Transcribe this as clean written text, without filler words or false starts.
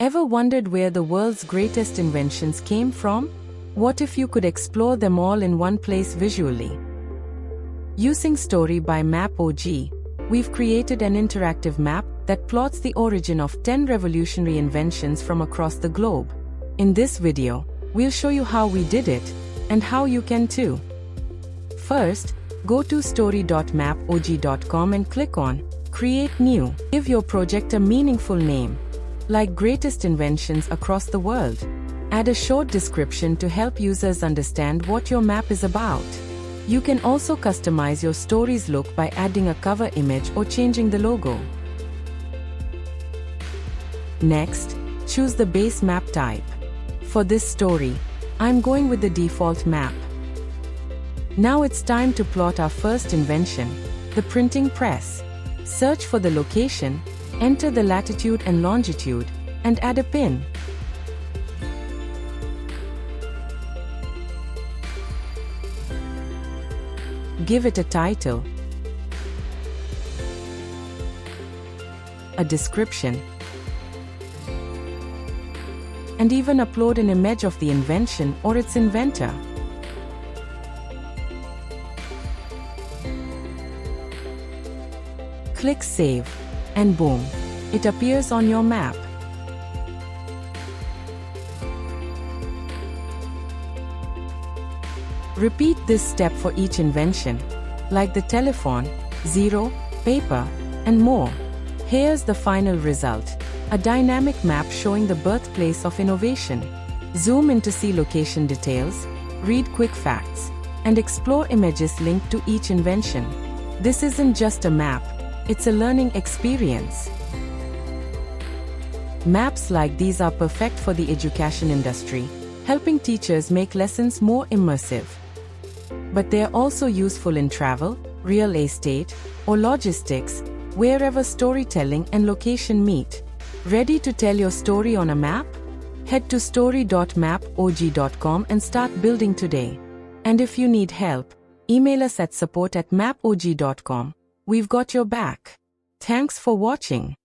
Ever wondered where the world's greatest inventions came from? What if you could explore them all in one place visually? Using Story by MAPOG, we've created an interactive map that plots the origin of 10 revolutionary inventions from across the globe. In this video, we'll show you how we did it, and how you can too. First, go to story.mapog.com and click on Create New. Give your project a meaningful name, like Greatest Inventions Across the World. Add a short description to help users understand what your map is about. You can also customize your story's look by adding a cover image or changing the logo. Next, choose the base map type. For this story, I'm going with the default map. Now it's time to plot our first invention, the printing press. Search for the location, enter the latitude and longitude, and add a pin. Give it a title, a description, and even upload an image of the invention or its inventor. Click Save, and boom, it appears on your map. Repeat this step for each invention, like the telephone, zero, paper, and more. Here's the final result, a dynamic map showing the birthplace of innovation. Zoom in to see location details, read quick facts, and explore images linked to each invention. This isn't just a map, it's a learning experience. Maps like these are perfect for the education industry, helping teachers make lessons more immersive. But they're also useful in travel, real estate, or logistics, wherever storytelling and location meet. Ready to tell your story on a map? Head to story.mapog.com and start building today. And if you need help, email us at support@mapog.com. We've got your back. Thanks for watching.